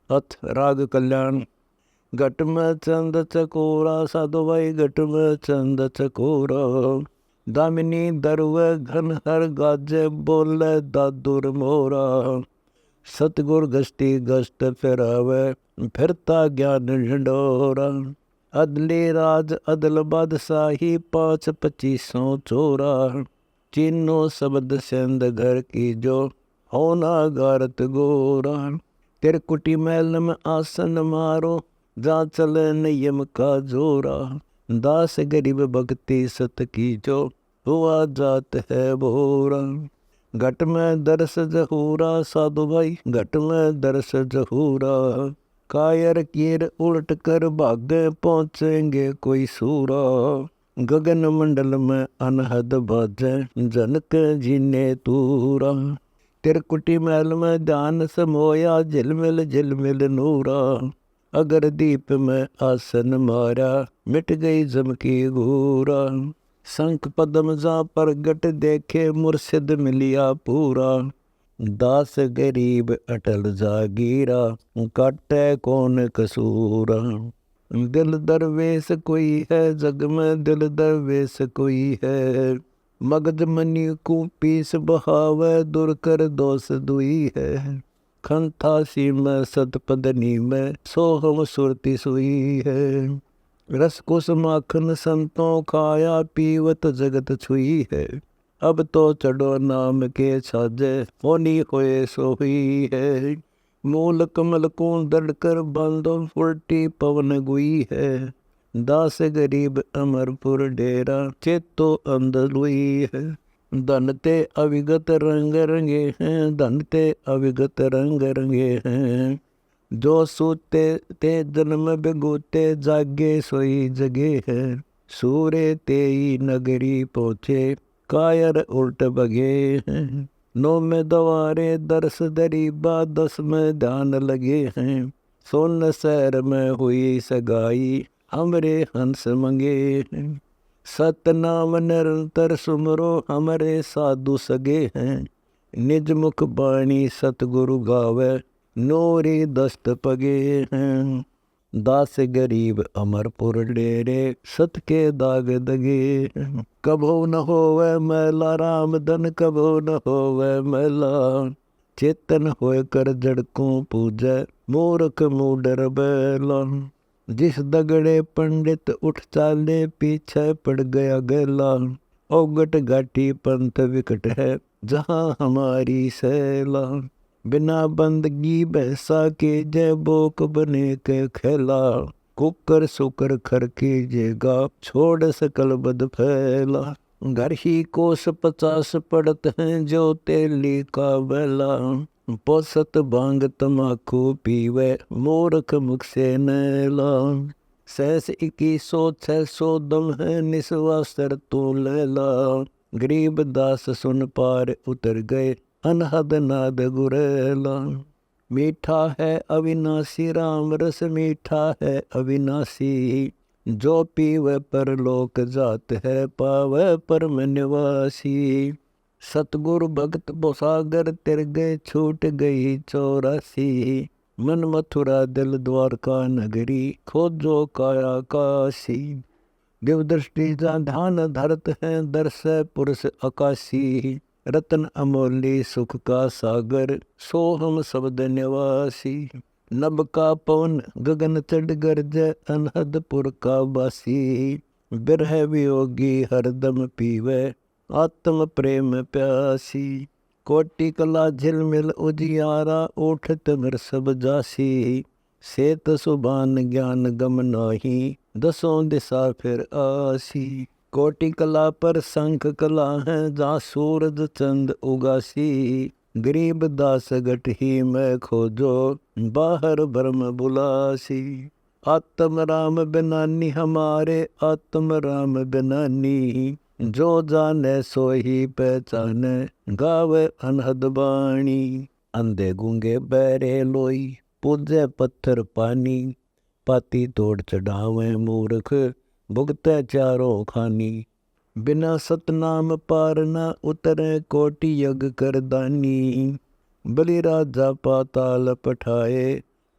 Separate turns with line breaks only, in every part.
अथ राग कल्याण। घट में चंद चकोरा साधु भाई घट में चंद चकोरा। दामिनी दरवे घन हर गाजे बोले दादुर मोरा। सतगुर गश्ती गश्त फिरावे फिरता ज्ञान ढिंडोरा। अदली राज अदल बादशाही 5-25 चोरा। चीनो शब्द सेंद घर की जो होना गारत गोरा। तिरकुटी महल में आसन मारो जा चले नियम का जोरा। दास गरीब भक्ति सत की जो हुआ जात है बोरा। घट में दरस जहूरा साधु भाई घट में दरस जहूरा। कायर कीर उलट कर भागे पहुँचेंगे कोई सूरा। गगन मंडल में अनहद बाजे जनक जीने तूरा। तिरकुटी महल में ध्यान समोया झिलमिल झिलमिल नूरा। अगर दीप में आसन मारा मिट गई जम की घूरा। शंख पद्म जा प्रगट देखे मुर्शिद मिलिया पूरा। दास गरीब अटल जागीरा काटे कौन कसूरा। दिल दरवेश कोई है जग में दिल दरवेश कोई है। मगज मनी को पीस बहावे दूर कर दोष दुई है। खंथासी में सतपदनी में सोहम सुरती सुई है। रस कुस माखन संतों खाया पीवत जगत छुई है। अब तो चढ़ो नाम के छाजे होनी होए सो हुई है। मूल कमल को दड़ कर बांधो उल्टी पवन गुई है। दास गरीब अमरपुर डेरा चेतो अंधलुई है। धन ते अविगत रंग रंगे हैं धन ते अविगत रंग रंगे हैं। जो सूते ते जन्म बिगुते जागे सोई जगे है। सूरे तेई नगरी पहुँचे कायर उल्ट बगे हैं। 9 में दवारे दर्श दरीबा 10 में ध्यान लगे हैं। सोन शहर में हुई सगाई हमरे हंस मंगे हैं। सतनाम निरंतर सुमरो हमारे साधु सगे हैं। निज मुख बाणी सतगुरु गावे नोरी दस्त पगे हैं। दास गरीब अमरपुर डेरे सत के दाग दगे हैं। कभो न होवे मैला राम धन कभो न होवे मैला। चेतन होय कर जड़कों पूजै मूर्ख मूडर बैला। जिस दगड़े पंडित उठ चाले पीछे पड़ गया गैला। औगट घाटी पंथ विकट है जहाँ हमारी सैला। बिना बंदगी भैंसा के जय बोक बने के खेला। कुकर सुकर खर के जेगा छोड़ सकल बद फैला। घर ही कोस 50 पड़त हैं जो तेली का बेला। पोसत भांग तमाकू पीवे मूर्ख मुख से नैला। 2100 600 दम है निस्वासर तू लैला। गरीब दास सुन पार उतर गए अनहद नाद गुरेला। मीठा है अविनाशी राम रस मीठा है अविनाशी। जो पीवे पर लोक जात है पावे परम निवासी। सतगुरु भक्त सागर तिर गए छूट गई 84। मन मथुरा दिल द्वारका नगरी खोजो काया काशी। दिव दृष्टि जा ध्यान धरत है दर्श पुरुष आकाशी। रतन अमोली सुख का सागर सोहम शब्द निवासी। नभ का पवन गगन चढ़ गरज अनहदपुर का बासी। बिरह वियोगी हरदम पीवे आत्म प्रेम प्यासी। कोटि कला झिलमिल उजियारा उठत मिर सब जासी। सेत सुबान ज्ञान गम नाही 10 दिशा फिर आसी। कोटि कला पर शंख कला है जा सूरज चंद उगासी। गरीब दास गट ही मैं खोजो बाहर ब्रह्म बुलासी। आत्म राम बिनानी हमारे आत्म राम बिनानी। जो जाने सो ही पहचाने गावे अनहद बाणी। अंधे गूंगे बहरे लोई पूजे पत्थर पानी। पाती तोड़ चढ़ावे मूर्ख भुगते चारों खानी। बिना सतनाम पार न उतरे कोटि यज्ञ कर दानी। बलि राजा पाताल पठाए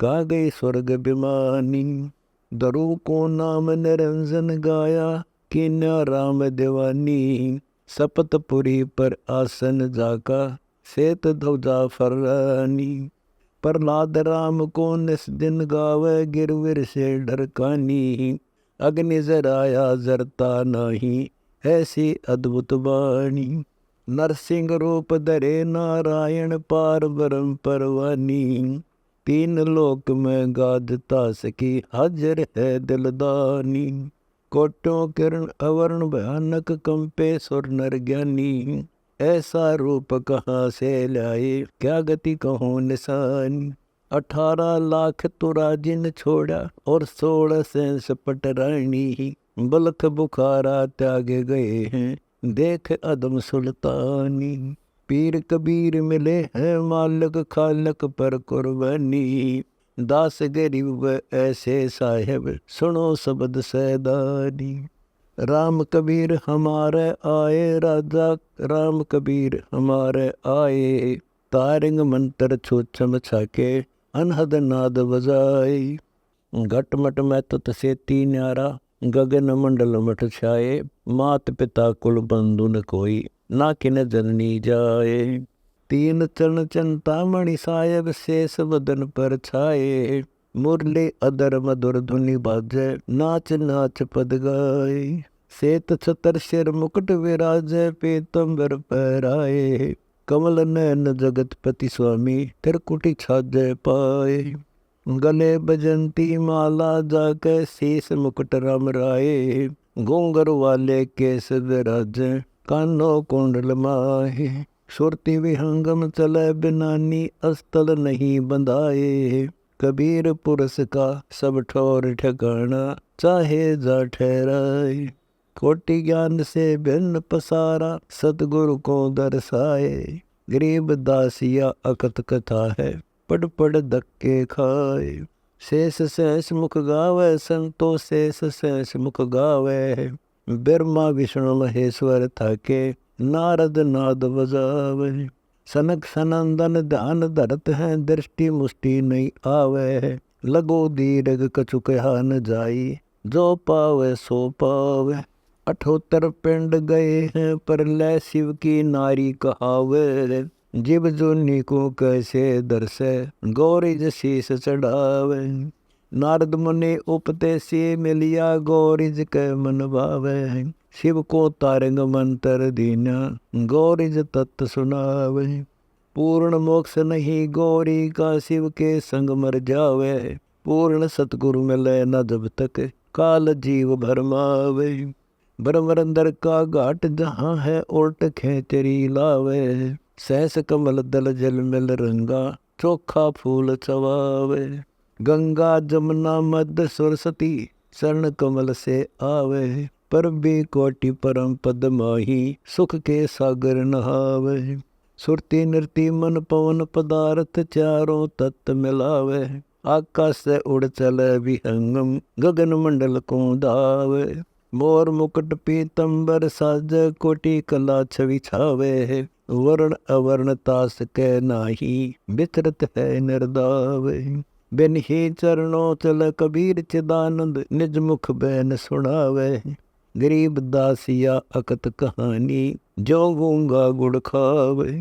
का गई स्वर्ग विमानी। दरु को नाम निरंजन गाया, कीन्या राम दीवानी। सपतपुरी पर आसन जाका, सेत ध्वजा फरानी। प्रहलाद राम को निस दिन गावे, गिरविर से डरकानी। अग्नि जराया जरता नाही, ऐसी अद्भुत वाणी। नरसिंह रूप धरे नारायण, पार ब्रह्म परवानी। तीन लोक में गाजता सकी, हाजिर है दिलदानी। कोटों किरण अवर्ण भयानक, कंपे सुर नर ज्ञानी। ऐसा रूप कहाँ से लाए, क्या गति कहो निशानी। 18 लाख तुराजिन छोड़ा, और 16 सेंस पटरानी। बलख बुखारा त्यागे गए हैं, देख अदम सुल्तानी। पीर कबीर मिले हैं, मालिक खालक पर कुर्बानी। दास गरीब ऐसे साहेब, सुनो शब्द सैदानी। राम कबीर हमारे आए, राजा राम कबीर हमारे आए। तारंग मंत्र छूछम छाके, अनहद नाद बजाए। घटमट में तुत से तीन न्यारा, गगन मंडल मठ छाए। मात पिता कुल बंधु न कोई, ना किन जननी जाए। तीन चरण चिंतामणि साहेब, शेष बदन पर छाए। मुरली अदर मधुर धुनि बाजे, नाच नाच पद गाए। सेत छतर सिर मुकुट विराजे, पीतंबर पहराए। कमल नयन जगतपति स्वामी, त्रिकुटी छाजे पाए। गले बजंती माला जाके, शीस मुकुट राम राए। घूंगर वाले केस विराजे, कानो कुंडल माहे। सुरती विहंगम चले बिनानी, अस्तल नहीं बंधाए। कबीर पुरुष का सब ठौर ठिकाना, चाहे जा ठहराए। कोटि ज्ञान से भिन्न पसारा, सतगुरु को दर्शाए। गरीब दासिया अकथ कथा है, पढ़ पढ़ धक्के खाए। शेष शेष मुख गावे, संतो शेष शेष मुख गावे। ब्रह्मा विष्णु महेश्वर थाके, नारद नाद बजावे। सनक सनंदन ध्यान धरत हैं, दृष्टि मुष्टि नहीं आवे। लगो दीर्घ कछु कहा न जाई, जो पावे सो पावे। 78 पिंड गए हैं, पर ले शिव की नारी कहावे। जीव जोनी को कैसे दर्शे, गौरी शीस चढ़ावे। नारद मुनि उपदेशी मिलिया, गौरीज के मन भावे। शिव को तारंग मंत्र दीना, गौरीज तत्व सुनावे। पूर्ण मोक्ष नहीं गौरी का, शिव के संग मर जावे। पूर्ण सतगुरु मिले न जब तक, काल जीव भरमावे। ब्रह्मरंदर का घाट जहाँ है, उल्ट खेचरी लावे। सहस कमल दल जल मिल रंगा, चोखा फूल चवावे। गंगा जमुना मध्य सरस्वती, चरण कमल से आवे। पर भी कोटि परम पद माही, सुख के सागर नहावे। सुरती नृति मन पवन पदार्थ, चारों तत्व मिलावे। आकाश से उड़ चले विहंगम, गगन मंडल को दावे। मोर मुकुट पीतंबर साज, कोटि कला छवि छावे। वर्ण अवर्ण तास के नाही, विचरत है निर्दावे। बिन ही चरणों चल कबीर चिदानंद, निज मुख बैन सुनावे। गरीब दासिया अकत कहानी, जो गूंगा गुड़ खावे।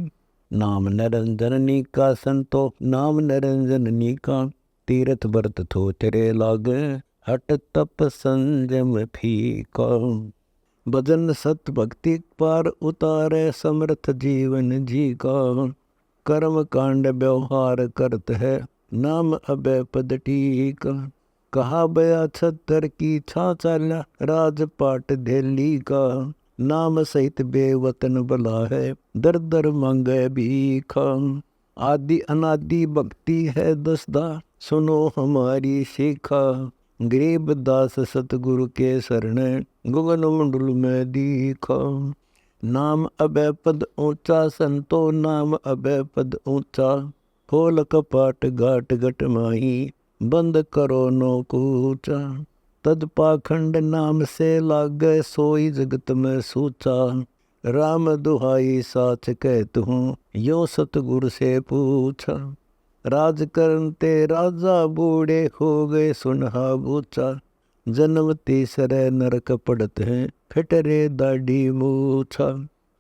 नाम निरंजन का संतो, नाम निरंजन का। तीरथ व्रत थो तेरे लागे, हट तप संजम फीका। भजन सत भक्ति पार उतारे, समर्थ जीवन जी का। कर्म कांड व्यवहार करत है, नाम अभय पद टीका। कहा बया 76 की छा चाल्या, राजपाट धेली का। नाम सहित बेवतन बला है, दर दर मांगे भीखा। आदि अनादि भक्ति है दसदा, सुनो हमारी शिखा। गरीब दास सतगुरु के शरण, गगन मंडल में दीखा। नाम अभय पद ऊंचा, संतो नाम अभय पद ऊंचा। खोल कपाट घाट घट माही, बंद करो नो कूचा। तद पाखंड नाम से लागे, सोई जगत में सूचा। राम दुहाई साच कहत हूँ, यो सतगुरु से पूछा। राज करते राजा बूढ़े हो गए सुनहा बूचा। जन्म तीसरे नरक पड़ते हैं फिटरे दाढ़ी मूछा।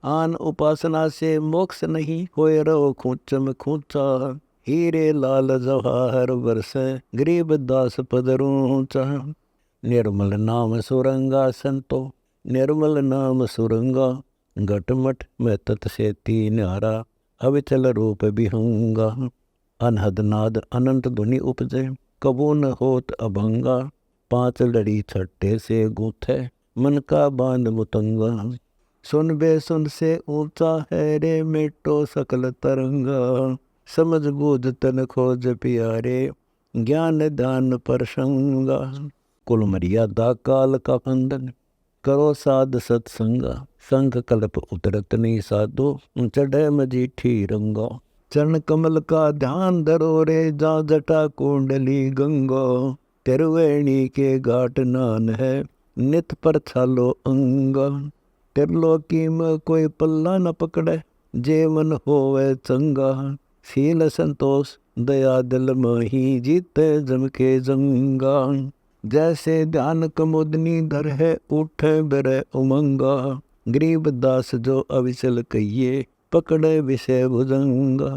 आन उपासना से मोक्ष नहीं होए रहो खूंच में खूंचा। हीरे लाल जवाहर बरसे गरीब दास पद ऊंचा। निर्मल नाम सुरंगा संतो निर्मल नाम सुरंगा। घटमट में तत् से तीन हारा अविचल रूप विहंगा। अनहद नाद अनंत ध्वनि उपजे कबू न होत अभंगा। पांच लड़ी छट्टे से गूथे मन का बांध मुतंगा। सुन बे सुन से ऊंचा है रे मिटो सकल तरंगा। समझ बूझ तन खोज प्यारे ज्ञान ध्यान प्रसंगा। कुल मर्यादा काल का बंधन करो साध सत्संगा। संग कल्प उतरत नहीं साधो चढ़े मजीठी रंगा। चरण कमल का ध्यान धरो रे जा जटा कुंडली गंगा। तिरुवेणी के घाट नान है नित पर छालो अंगा। त्रिलोकी में कोई पल्ला न पकड़े जे मन होवे चंगा। शील संतोष दया दिल मोही जीते जम के जंगा। जैसे ध्यान कमोदनी धर है उठे बिरे उमंगा। गरीब दास जो अविचल कहिए पकड़े विषय भुजंगा।